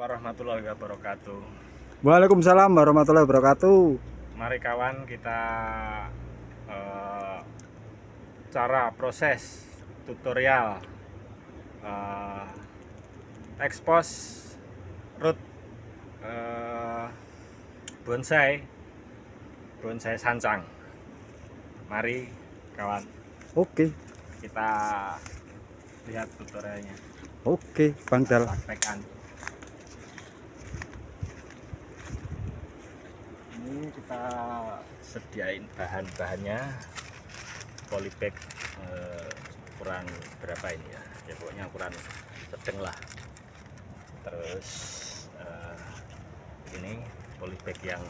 warahmatullahi wabarakatuh. Waalaikumsalam warahmatullahi wabarakatuh. Mari kawan kita cara proses tutorial ekspos root bonsai sancang. Mari kawan Oke, kita lihat tutorialnya. oke, Bang Dal. Praktekan. Ini kita sediain bahan-bahannya, polybag ukuran berapa ini ya? Ya pokoknya ukuran sedang lah. Terus ini polybag yang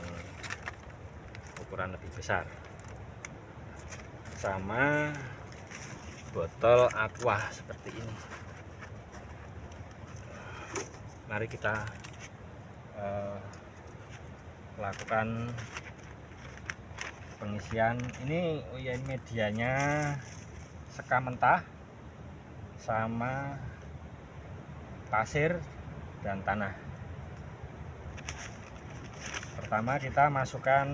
ukuran lebih besar, sama botol aqua seperti ini. Mari kita lakukan pengisian. Ini medianya sekam mentah sama pasir dan tanah. Pertama kita masukkan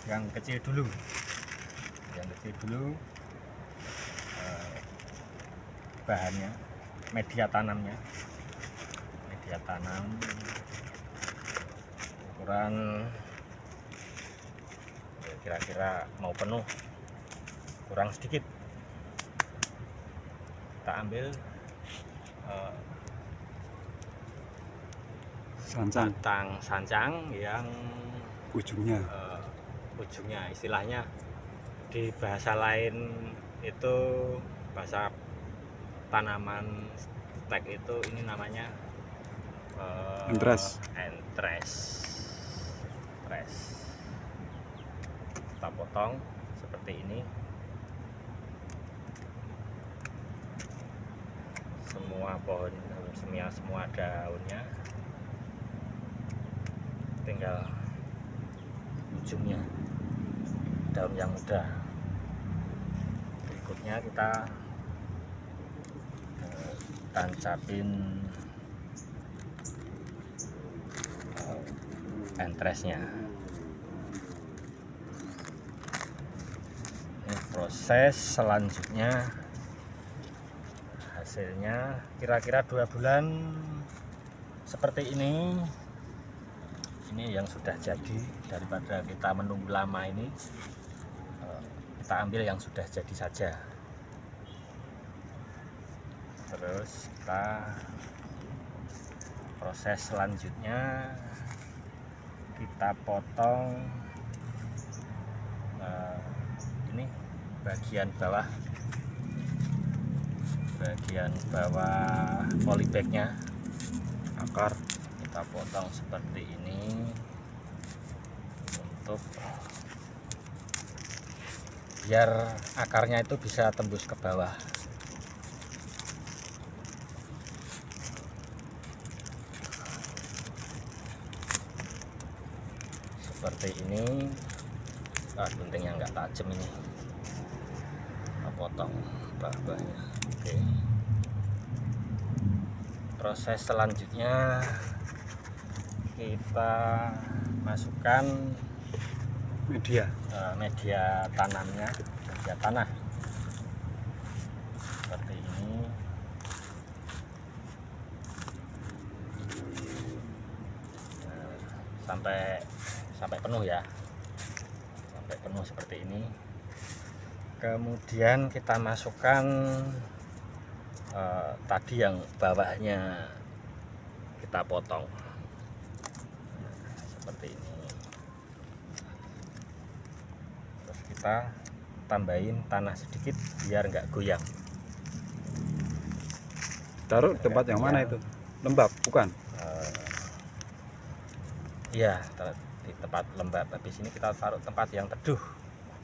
yang kecil dulu, bahannya, media tanam ukuran kira-kira mau penuh, kurang sedikit. Kita ambil batang sancang yang Ujungnya istilahnya di bahasa lain itu, bahasa tanaman stek itu, ini namanya entres. Kita potong seperti ini, semua pohon, semua daunnya, tinggal ujungnya, daun yang muda. Berikutnya kita tancapin entresnya. Ini proses selanjutnya, hasilnya kira-kira 2 bulan seperti ini. Ini yang sudah jadi. Daripada kita menunggu lama ini, kita ambil yang sudah jadi saja. Terus kita proses selanjutnya, kita potong ini bagian bawah polybagnya, akar kita potong seperti ini untuk biar akarnya itu bisa tembus ke bawah. Seperti ini. Guntingnya nggak tajam ini, kita potong bawahnya. Oke. Proses selanjutnya kita masukkan media tanamnya, media tanah seperti ini. Sampai penuh ya, sampai penuh seperti ini. Kemudian kita masukkan tadi yang bawahnya kita potong seperti ini. Terus kita tambahin tanah sedikit biar nggak goyang. taruh tempat yang mana itu? Lembab bukan? Iya, di tempat lembab. Habis ini kita taruh tempat yang teduh.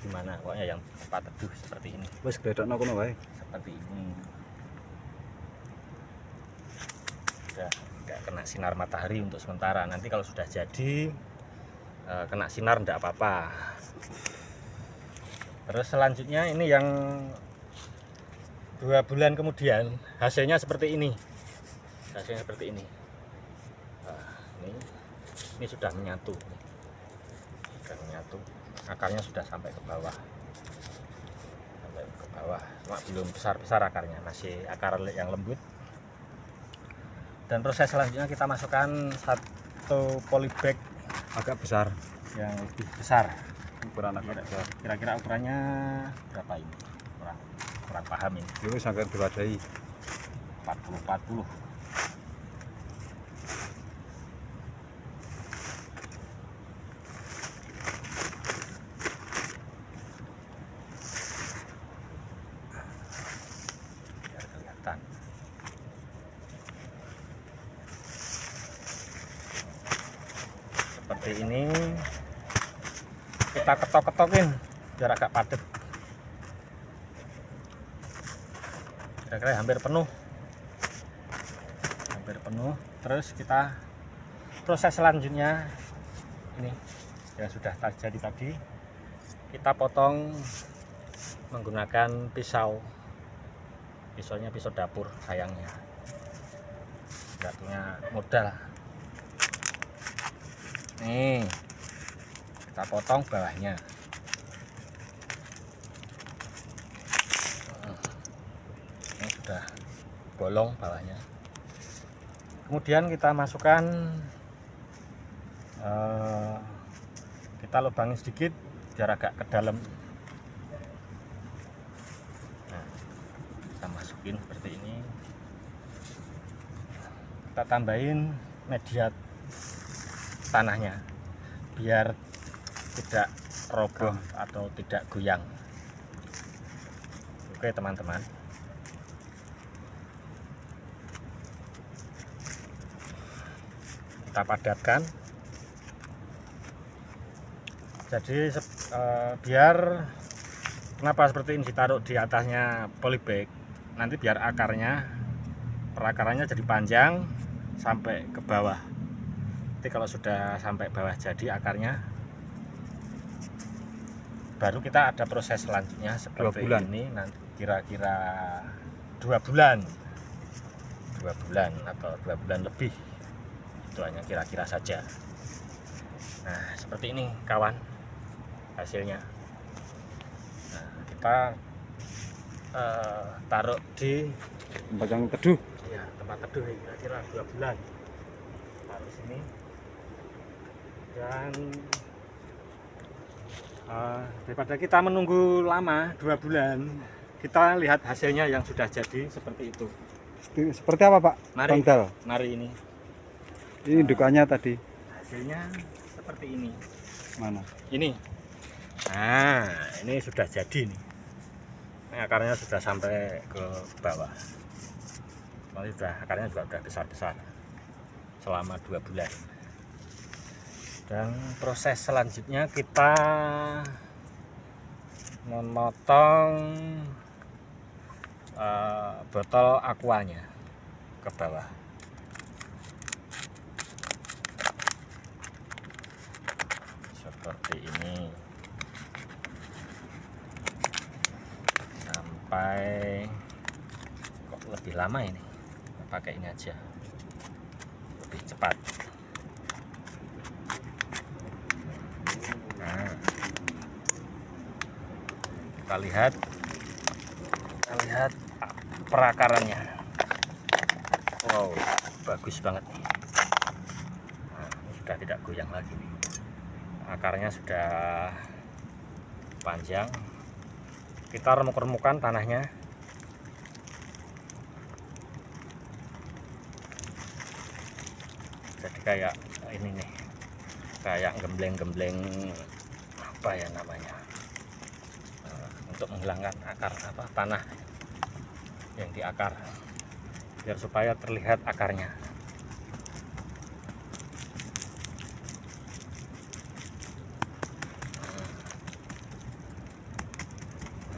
Gimana? Pokoknya yang tempat teduh seperti ini. Wes gledokno kono wae. Seperti ini. Udah nggak kena sinar matahari untuk sementara. Nanti kalau sudah jadi kena sinar enggak apa-apa. Terus selanjutnya ini yang 2 bulan kemudian hasilnya seperti ini. hasilnya seperti ini. Nah, ini sudah menyatu, akarnya sudah sampai ke bawah, cuma belum besar akarnya, masih akar yang lembut. Dan proses selanjutnya kita masukkan satu polybag Agak besar. yang lebih besar. Ukuran agak besar. Kira-kira ukurannya berapa ini? Kurang paham ini. Itu sangat diwadahi. 40. Biar kelihatan. Seperti ini. Kita ketok-ketokin biar agak padat. Kira-kira hampir penuh. Terus kita proses selanjutnya ini yang sudah jadi tadi, kita potong menggunakan pisaunya pisau dapur, sayangnya nggak punya modal. Nih kita potong bawahnya. Ini sudah bolong bawahnya. Kemudian kita masukkan, kita lubangi sedikit biar agak ke dalam. Nah, kita masukin seperti ini. Kita tambahin media tanahnya biar tidak roboh atau tidak goyang. Oke teman-teman. Kita padatkan, jadi biar kenapa seperti ini ditaruh di atasnya polybag, nanti biar perakarannya jadi panjang sampai ke bawah. Nanti kalau sudah sampai bawah jadi akarnya, baru kita ada proses selanjutnya seperti 2 bulan. ini. Nanti kira-kira 2 bulan atau 2 bulan lebih, itu hanya kira-kira saja. Nah seperti ini kawan hasilnya. Nah, kita taruh di Tempat yang teduh. ya, tempat teduh kira-kira 2 bulan. Taruh sini dan daripada kita menunggu lama 2 bulan, kita lihat hasilnya yang sudah jadi seperti itu. Seperti apa Pak? Mari. Bang Dal. Mari ini Ini indukannya tadi. hasilnya seperti ini. Mana? Ini. Nah, ini sudah jadi nih. Ini akarnya sudah sampai ke bawah. Nanti akarnya juga sudah besar-besar selama 2 bulan. Dan proses selanjutnya kita memotong botol aquanya ke bawah. Seperti ini sampai kok lebih lama ini, pakai ini aja lebih cepat. Nah, kita lihat perakarannya. Wow, bagus banget nih. Nah, ini sudah tidak goyang lagi nih. Akarnya sudah panjang. Kita remuk-remukan tanahnya. Jadi kayak ini nih, kayak gembleng-gembleng apa ya namanya, untuk menghilangkan akar tanah yang di akar, biar supaya terlihat akarnya.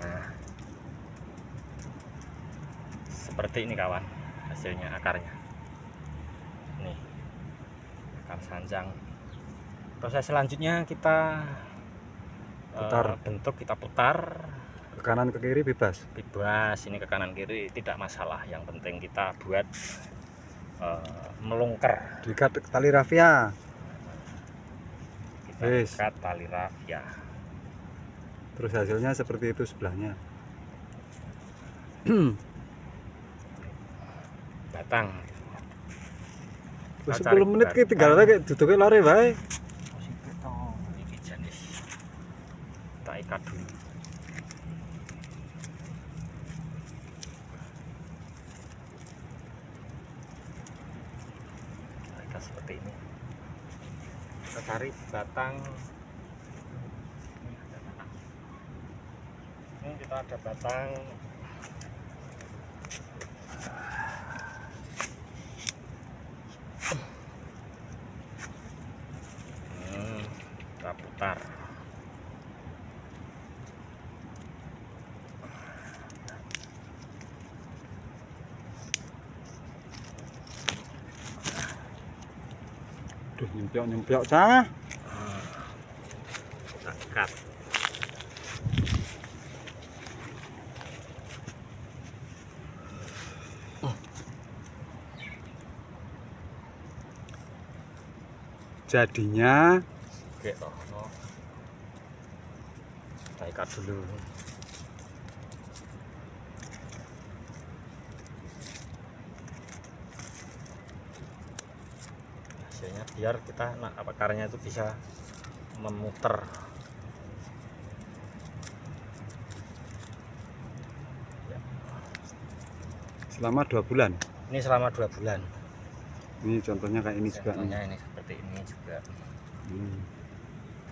Nah, seperti ini kawan hasilnya akarnya. Nih, akar sanjang. Proses selanjutnya kita kita putar Ke kanan ke kiri bebas. ini ke kanan kiri tidak masalah, yang penting kita buat melungker. Diikat tali rafia. Kita Wis. ikat tali rafia. Terus hasilnya seperti itu sebelahnya. Batang. Terus Kita cari 10 menit ki batang. tinggal lagi duduknya lari bae. Ini jenis kita ikat dulu. Kita ikat seperti ini. Kita cari batang. Ini kita ada batang. Kita putar. Duh, nyemplok cah. Kita ikat. Jadinya Oke, toh, no. Kita ikat dulu. Hasilnya biar kita akarnya itu bisa memutar. selama 2 bulan. Ini selama 2 bulan. Ini contohnya kayak ini juga nih. Contohnya ini seperti ini juga.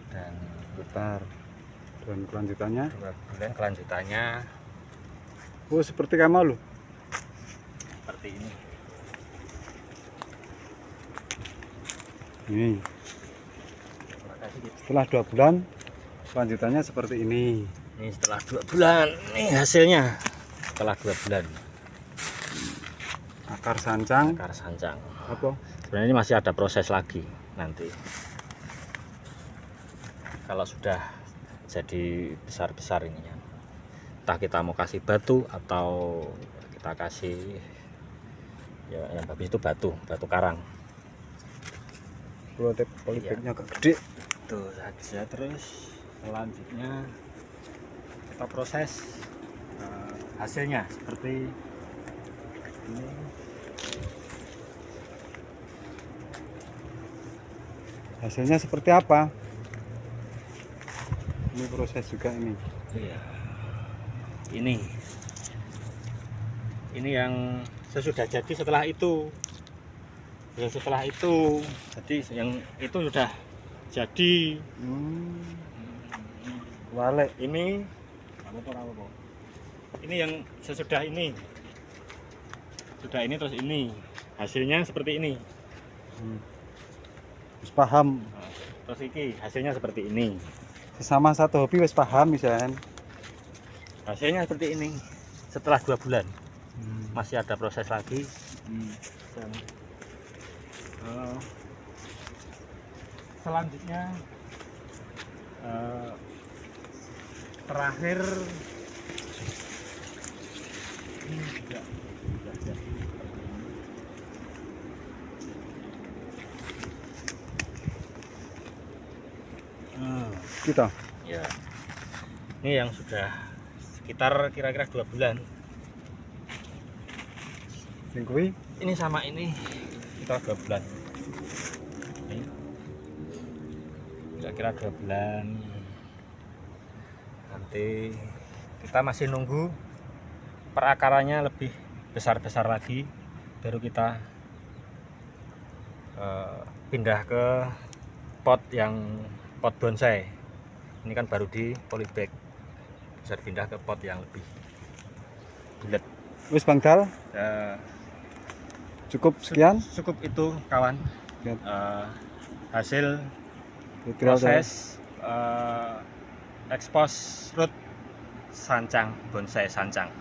Dan Putar. Dan kelanjutannya 2 bulan kelanjutannya oh seperti kayak mau loh. seperti ini. Ini Makasih, gitu. setelah 2 bulan kelanjutannya seperti ini. Ini setelah 2 bulan. Ini hasilnya setelah 2 bulan. Akar sancang Akar sancang. apa? Sebenarnya ini masih ada proses lagi nanti. Kalau sudah jadi besar-besar ini ya. Entah kita mau kasih batu atau kita kasih ya yang habis itu batu karang. Politiknya agak gede. Itu saja. Terus selanjutnya kita proses hasilnya seperti ini. Hasilnya seperti apa? Ini proses juga ini. Iya. Ini yang sesudah jadi setelah itu. Setelah itu, jadi yang itu sudah jadi. Walek. Ini yang sesudah ini. Sudah ini terus ini. Hasilnya seperti ini. Wis paham. Nah, terus ini hasilnya seperti ini. Sesama satu hobi wis paham misalnya. Hasilnya seperti ini. Setelah 2 bulan. Masih ada proses lagi. Dan selanjutnya terakhir ini juga sudah jadi seperti ini. Kita. Ya, ini yang sudah sekitar kira-kira 2 bulan. Singkui. Ini sama ini kita 2 bulan. Ini kira-kira 2 bulan. Nanti kita masih nunggu perakarannya lebih besar-besar lagi, baru kita pindah ke pot bonsai. Ini kan baru di polybag, bisa dipindah ke pot yang lebih bulat. Wis bangkal. Cukup sekian. Cukup itu kawan. Ya. Hasil Tutorial proses expose root sancang, bonsai sancang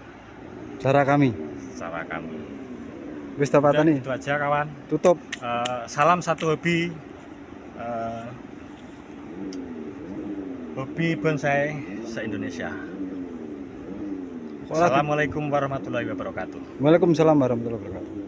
cara kami. cara kami. Wis dapat Udah, nih. itu aja kawan. Tutup. Salam satu hobi, hobi bonsai se-Indonesia. Assalamualaikum warahmatullahi wabarakatuh. Waalaikumsalam warahmatullahi wabarakatuh.